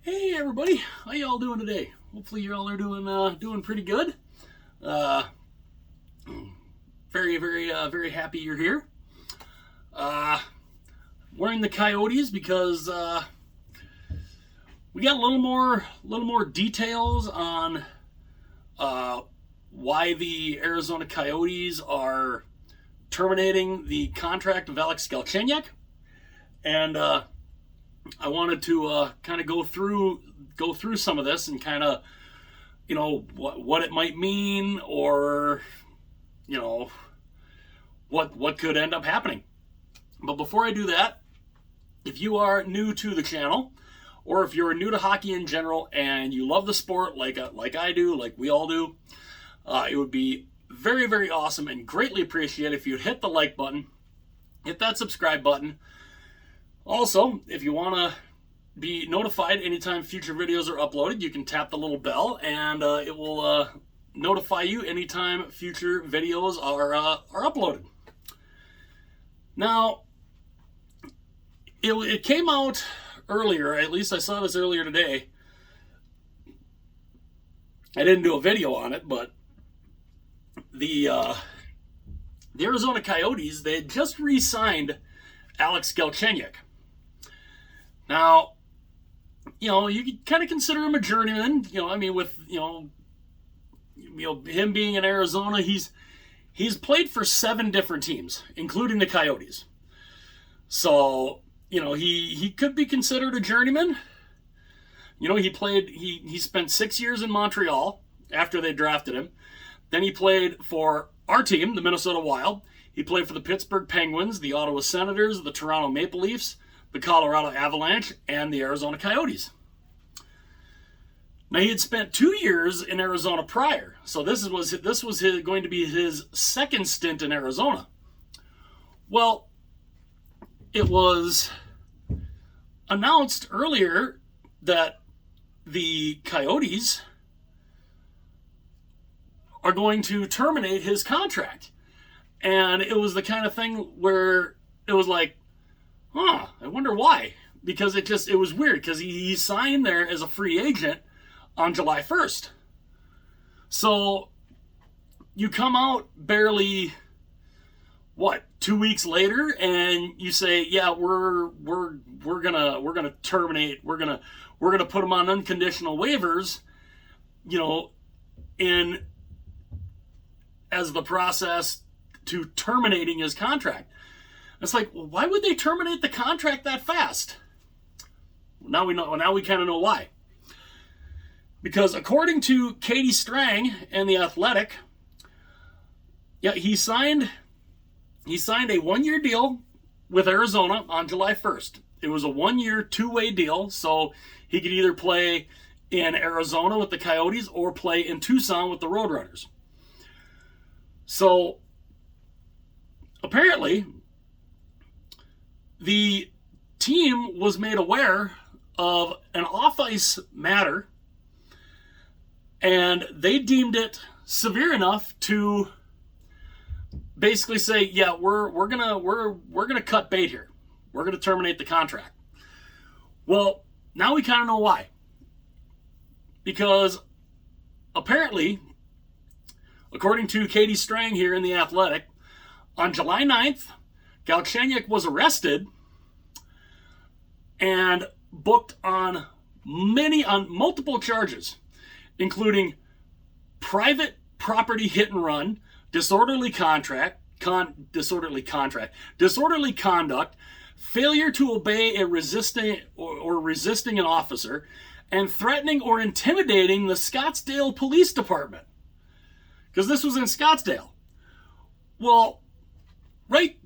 Hey everybody, how y'all doing today? Hopefully you all are doing pretty good. Uh, very happy you're here. Wearing the Coyotes because we got a little more details on why the Arizona Coyotes are terminating the contract of Alex Galchenyuk, and I wanted to kind of go through some of this and kind of what it might mean, or what could end up happening. But before I do that, if you are new to the channel, or if you're new to hockey in general and you love the sport like I do, like we all do, it would be very awesome and greatly appreciated if you hit the like button, hit that subscribe button. Also, if you want to be notified anytime future videos are uploaded, you can tap the little bell, and it will notify you anytime future videos are uploaded. Now, it came out earlier, at least I saw this earlier today. I didn't do a video on it, but the Arizona Coyotes, they had just re-signed Alex Galchenyuk. Now, you could kind of consider him a journeyman. With him being in Arizona, he's played for 7 different teams, including the Coyotes. So, he could be considered a journeyman. He spent 6 years in Montreal after they drafted him. Then he played for our team, the Minnesota Wild. He played for the Pittsburgh Penguins, the Ottawa Senators, the Toronto Maple Leafs, the Colorado Avalanche, and the Arizona Coyotes. Now, he had spent 2 years in Arizona prior, so this was going to be his second stint in Arizona. Well, it was announced earlier that the Coyotes are going to terminate his contract. And it was the kind of thing where it was like, I wonder why. Because it was weird, because he signed there as a free agent on July 1st. So you come out barely, 2 weeks later, and you say, yeah, we're gonna terminate, we're gonna put him on unconditional waivers, in as the process to terminating his contract. It's like, well, why would they terminate the contract that fast? Now we know. Now we kind of know why. Because according to Katie Strang and The Athletic, he signed a 1-year deal with Arizona on July 1st. It was a 1-year, 2-way deal, so he could either play in Arizona with the Coyotes or play in Tucson with the Roadrunners. So apparently, the team was made aware of an off-ice matter, and they deemed it severe enough to basically say, yeah, we're gonna cut bait here. We're gonna terminate the contract. Well, now we kind of know why. Because apparently, according to Katie Strang here in The Athletic, on July 9th, Galchenyuk was arrested and booked on multiple charges, including private property hit and run, disorderly conduct, failure to obey a resisting an officer, and threatening or intimidating the Scottsdale Police Department. Because this was in Scottsdale. Well, right,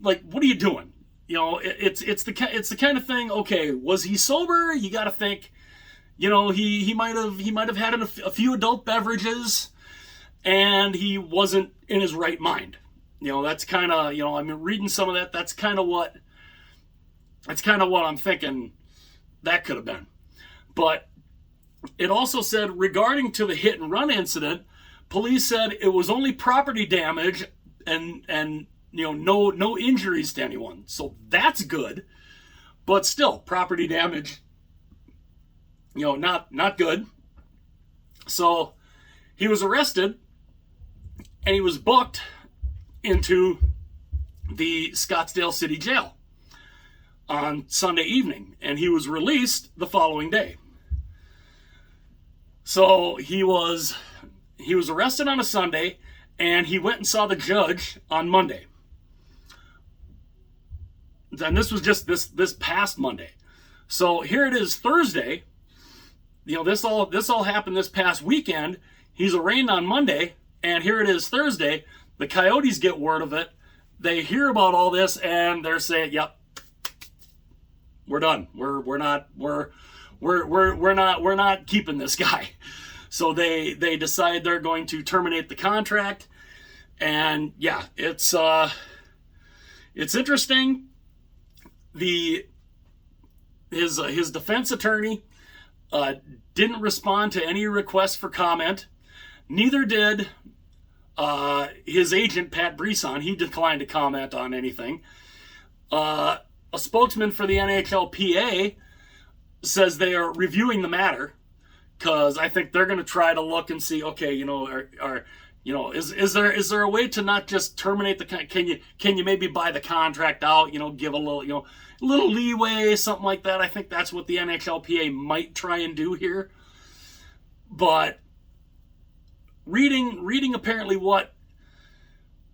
what are you doing? It's the kind of thing. Okay, was he sober? You got to think, he might have had a few adult beverages, and he wasn't in his right mind. That's kind of, I'm reading some of that. That's kind of what I'm thinking that could have been. But it also said, regarding to the hit and run incident, police said it was only property damage and no injuries to anyone. So that's good. But still, property damage not good. So he was arrested and he was booked into the Scottsdale City Jail on Sunday evening, and he was released the following day. So he was arrested on a Sunday, and he went and saw the judge on Monday. And this was just this past Monday. So here it is Thursday. This all happened this past weekend. He's arraigned on Monday, and here it is Thursday. The Coyotes get word of it. They hear about all this, and they're saying, "Yep, we're done. We're not keeping this guy." So they decide they're going to terminate the contract, and yeah, it's interesting. His defense attorney didn't respond to any requests for comment. Neither did his agent, Pat Brisson. He declined to comment on anything. A spokesman for the NHLPA says they are reviewing the matter, because I think they're going to try to look and see, okay, is there a way to not just terminate the, can you maybe buy the contract out, give a little, little leeway, something like that. I think that's what the NHLPA might try and do here. But reading apparently what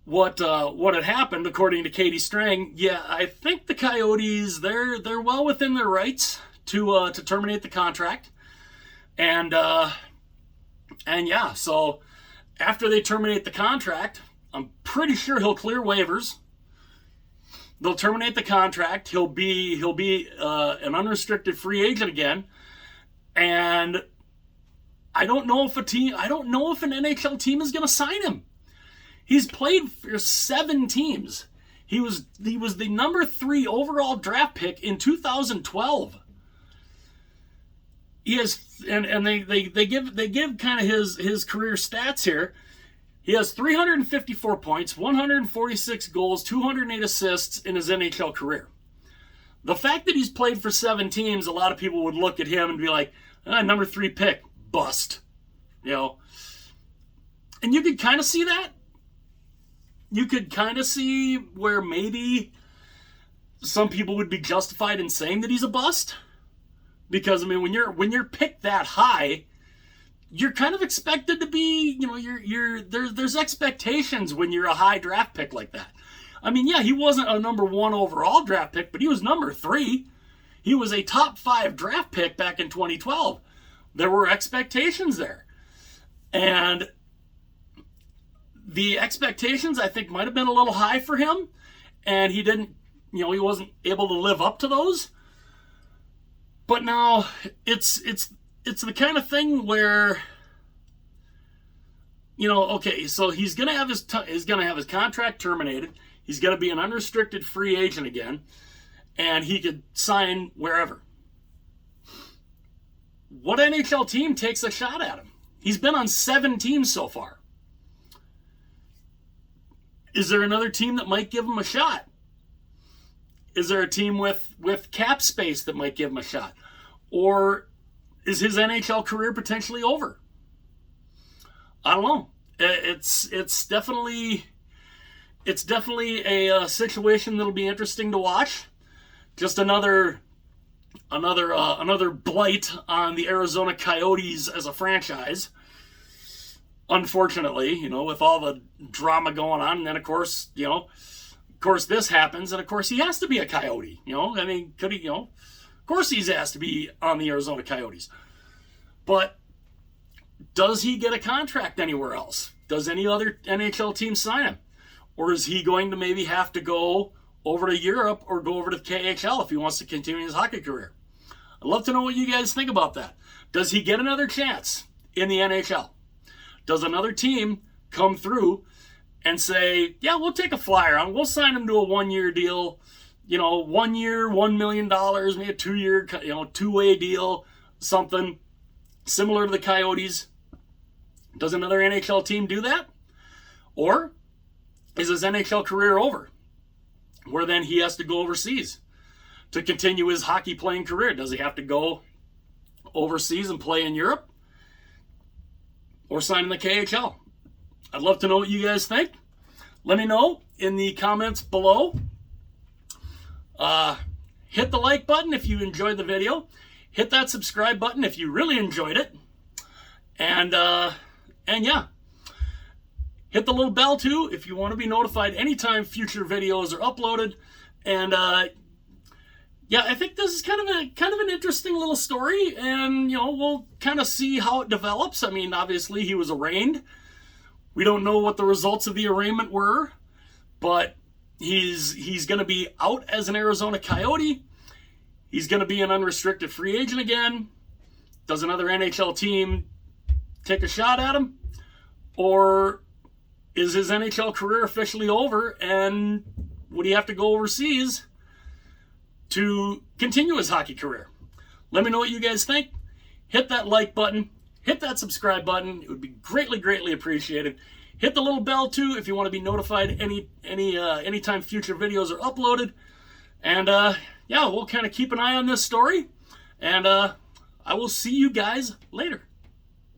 had happened, according to Katie Strang, yeah, I think the Coyotes, they're well within their rights to terminate the contract. And yeah, so after they terminate the contract, I'm pretty sure he'll clear waivers. They'll terminate the contract. He'll be an unrestricted free agent again. And I don't know if an NHL team is going to sign him. He's played for 7 teams. He was the number 3 overall draft pick in 2012. He has, and they give kind of his career stats here. He has 354 points, 146 goals, 208 assists in his NHL career. The fact that he's played for 7 teams, a lot of people would look at him and be like, number 3 pick, bust. And you could kind of see that. You could kind of see where maybe some people would be justified in saying that he's a bust. Because, when you're picked that high, you're kind of expected to be, there's expectations when you're a high draft pick like that. Yeah, he wasn't a number 1 overall draft pick, but he was number 3. He was a top 5 draft pick back in 2012. There were expectations there. And the expectations, I think, might have been a little high for him. And he didn't, he wasn't able to live up to those. But now it's the kind of thing where, okay, so he's gonna have his contract terminated. He's gonna be an unrestricted free agent again, and he could sign wherever. What NHL team takes a shot at him? He's been on 7 teams so far. Is there another team that might give him a shot? Is there a team with cap space that might give him a shot? Or is his NHL career potentially over? I don't know. It's definitely a situation that'll be interesting to watch. Just another blight on the Arizona Coyotes as a franchise. Unfortunately, with all the drama going on, and then of course this happens, and of course he has to be a Coyote. Could he? Of course he has to be on the Arizona Coyotes. But does he get a contract anywhere else? Does any other NHL team sign him? Or is he going to maybe have to go over to Europe or go over to the KHL if he wants to continue his hockey career? I'd love to know what you guys think about that. Does he get another chance in the NHL? Does another team come through and say, yeah, we'll take a flyer on, we'll sign him to a 1-year deal, 1 year, $1 million, maybe a 2-year, 2-way deal, something similar to the Coyotes? Does another NHL team do that? Or is his NHL career over, where then he has to go overseas to continue his hockey playing career? Does he have to go overseas and play in Europe, or sign in the KHL. I'd love to know what you guys think. Let me know in the comments below. Hit the like button if you enjoyed the video. Hit that subscribe button if you really enjoyed it. And yeah, hit the little bell too if you want to be notified anytime future videos are uploaded. And yeah, I think this is kind of an interesting little story, and we'll kind of see how it develops. I mean, obviously he was arraigned. We don't know what the results of the arraignment were, but he's going to be out as an Arizona Coyote. He's going to be an unrestricted free agent again. Does another NHL team take a shot at him? Or is his NHL career officially over, and would he have to go overseas to continue his hockey career? Let me know what you guys think. Hit that like button. Hit that subscribe button. It would be greatly, greatly appreciated. Hit the little bell too if you want to be notified anytime future videos are uploaded. And yeah, we'll kind of keep an eye on this story. And I will see you guys later.